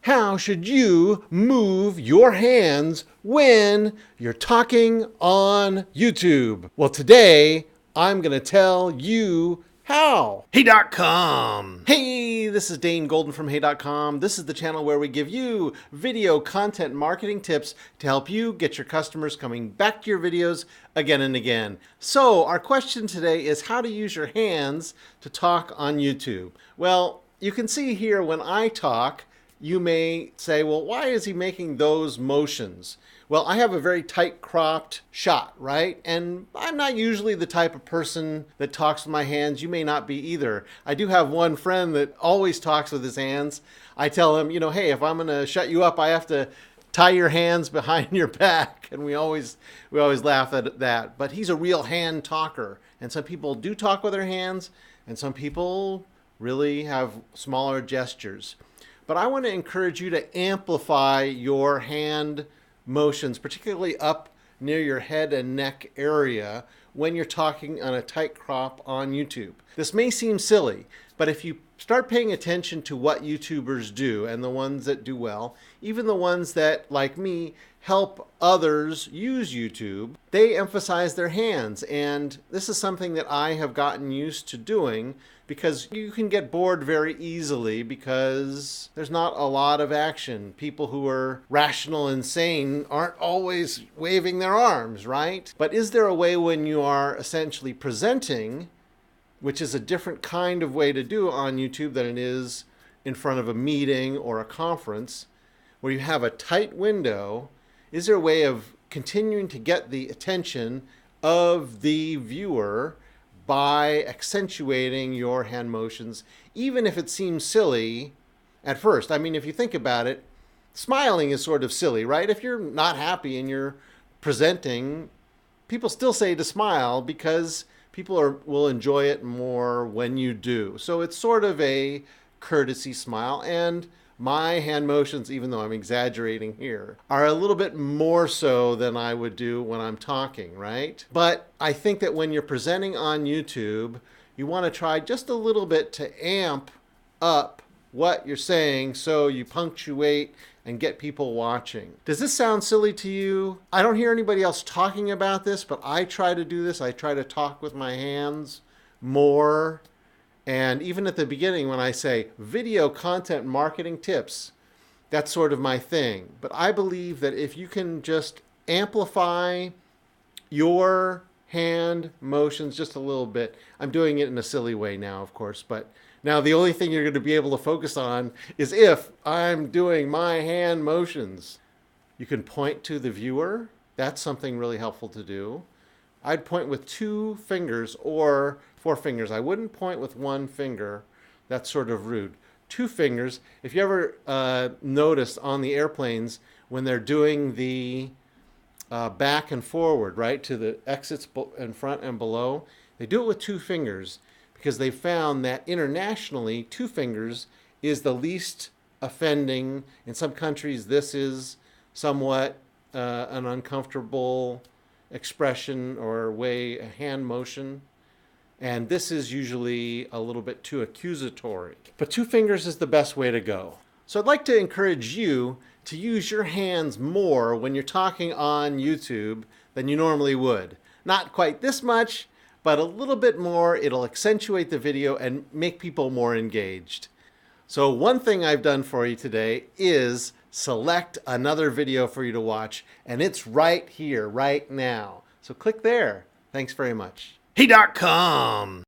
How should you move your hands when you're talking on YouTube? Well, today I'm going to tell you how. Hey.com. Hey, this is Dane Golden from Hey.com. This is the channel where we give you video content marketing tips to help you get your customers coming back to your videos again and again. So our question today is how to use your hands to talk on YouTube. Well, you can see here when I talk, you may say, well, why is he making those motions? Well, I have a very tight cropped shot, right? And I'm not usually the type of person that talks with my hands. You may not be either. I do have one friend that always talks with his hands. I tell him, hey, if I'm going to shut you up, I have to tie your hands behind your back. And we always laugh at that. But he's a real hand talker. And some people do talk with their hands, and some people really have smaller gestures. But I want to encourage you to amplify your hand motions, particularly up near your head and neck area when you're talking on a tight crop on YouTube. This may seem silly, but if you start paying attention to what YouTubers do, and the ones that do well, even the ones that, like me, help others use YouTube, they emphasize their hands. And this is something that I have gotten used to doing because you can get bored very easily because there's not a lot of action. People who are rational and sane aren't always waving their arms, right? But is there a way when you are essentially presenting, which is a different kind of way to do on YouTube than it is in front of a meeting or a conference, where you have a tight window, is there a way of continuing to get the attention of the viewer by accentuating your hand motions, even if it seems silly at first? I mean, if you think about it, smiling is sort of silly, right? If you're not happy and you're presenting, people still say to smile because people will enjoy it more when you do. So it's sort of a courtesy smile, and my hand motions, even though I'm exaggerating here, are a little bit more so than I would do when I'm talking, right? But I think that when you're presenting on YouTube, you want to try just a little bit to amp up what you're saying so you punctuate and get people watching. Does this sound silly to you? I don't hear anybody else talking about this, but I try to do this. I try to talk with my hands more. And even at the beginning when I say video content marketing tips, that's sort of my thing. But I believe that if you can just amplify your hand motions just a little bit, I'm doing it in a silly way now, of course, but now the only thing you're going to be able to focus on is if I'm doing my hand motions. You can point to the viewer. That's something really helpful to do. I'd point with 2 fingers or 4 fingers. I wouldn't point with 1 finger. That's sort of rude. 2 fingers. If you ever notice on the airplanes when they're doing the back and forward, right, to the exits in front and below, they do it with 2 fingers because they found that internationally 2 fingers is the least offending. In some countries, this is somewhat an uncomfortable expression or way, a hand motion. And this is usually a little bit too accusatory. But 2 fingers is the best way to go. So I'd like to encourage you to use your hands more when you're talking on YouTube than you normally would. Not quite this much, but a little bit more. It'll accentuate the video and make people more engaged. So one thing I've done for you today is select another video for you to watch, and it's right here, right now. So click there. Thanks very much. Hey.com.